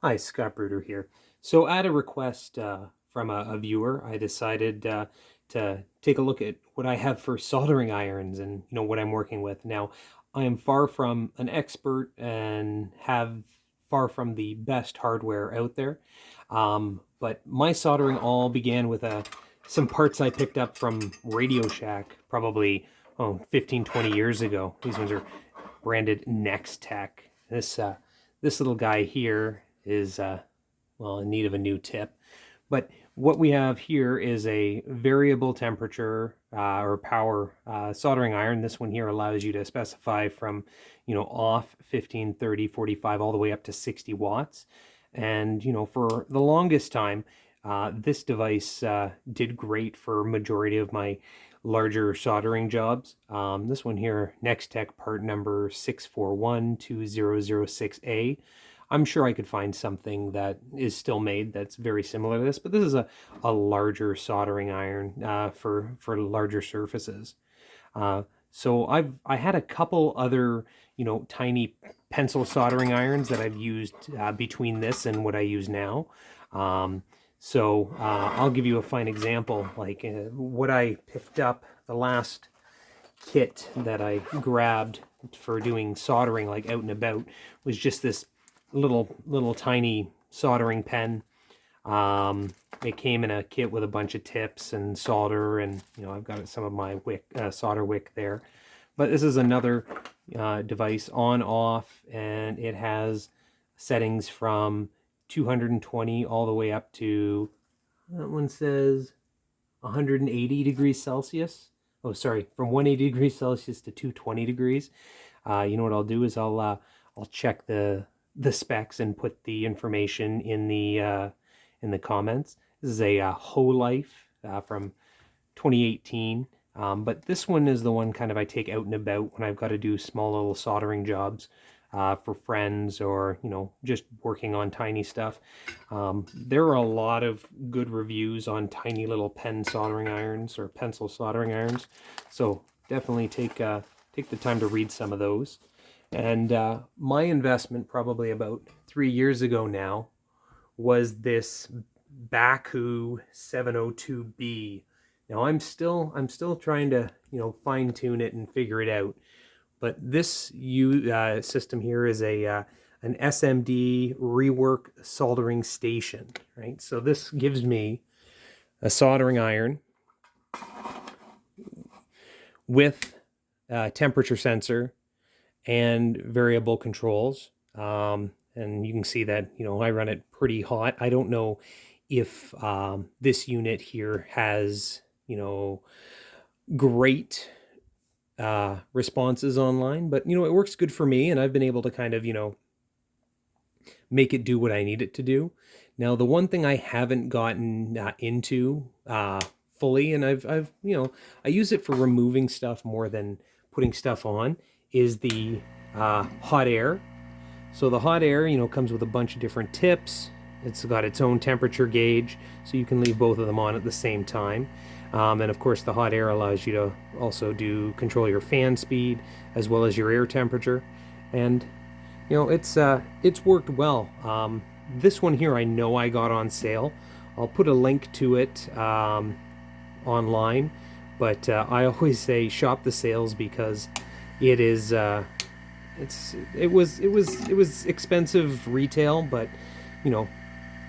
Hi, Scott Bruder here. So at a request from a viewer, I decided to take a look at what I have for soldering irons and what I'm working with. Now, I am far from an expert and have far from the best hardware out there. But my soldering all began with some parts I picked up from Radioshack probably 15, 20 years ago. These ones are branded Next Tech. This little guy here is well, in need of a new tip. But what we have here is a variable temperature or power soldering iron. This one here allows you to specify from off 15, 30, 45 all the way up to 60 watts. And for the longest time, this device did great for majority of my larger soldering jobs. This one here, Next Tech part number 6412006A. I'm sure I could find something that is still made that's very similar to this, but this is a larger soldering iron for larger surfaces. So I had a couple other tiny pencil soldering irons that I've used between this and what I use now. I'll give you a fine example, like what I picked up, the last kit that I grabbed for doing soldering like out and about was just this little tiny soldering pen. It came in a kit with a bunch of tips and solder, and I've got some of my solder wick there. But this is another device on off, and it has settings from 220 all the way up to, that one says 180 degrees Celsius. Oh, sorry, from 180 degrees Celsius to 220 degrees. You know what I'll do is I'll check the specs and put the information in the comments. This is a Life from 2018. But this one is the one kind of I take out and about when I've got to do small little soldering jobs for friends, or just working on tiny stuff. There are a lot of good reviews on tiny little pen soldering irons or pencil soldering irons, so definitely take the time to read some of those. And my investment probably about 3 years ago now was this BAKU 702B. Now I'm still trying to fine tune it and figure it out, but this system here is an SMD Rework soldering station, right? So this gives me a soldering iron with a temperature sensor and variable controls. And you can see that, I run it pretty hot. I don't know if this unit here has, great responses online, but, it works good for me, and I've been able to kind of, make it do what I need it to do. Now, the one thing I haven't gotten into fully, and I've I use it for removing stuff more than putting stuff on, is the hot air. So the hot air, comes with a bunch of different tips. It's got its own temperature gauge, so you can leave both of them on at the same time. And of course, the hot air allows you to also control your fan speed as well as your air temperature. And it's worked well. This one here I know I got on sale. I'll put a link to it online, but I always say shop the sales, because it is it was expensive retail, but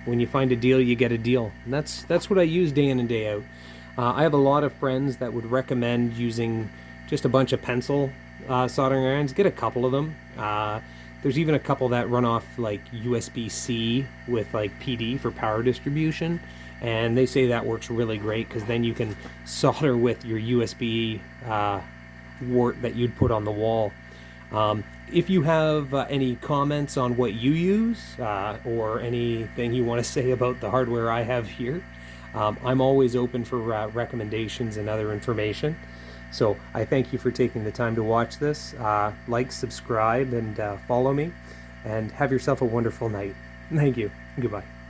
when you find a deal, you get a deal, and that's what I use day in and day out. I have a lot of friends that would recommend using just a bunch of pencil soldering irons. Get a couple of them. There's even a couple that run off like USB-C with like PD for power distribution, and they say that works really great, because then you can solder with your USB wart that you'd put on the wall. If you have any comments on what you use, or anything you want to say about the hardware I have here, I'm always open for recommendations and other information. So I thank you for taking the time to watch this. Like, subscribe, and follow me, and have yourself a wonderful night. Thank you. Goodbye.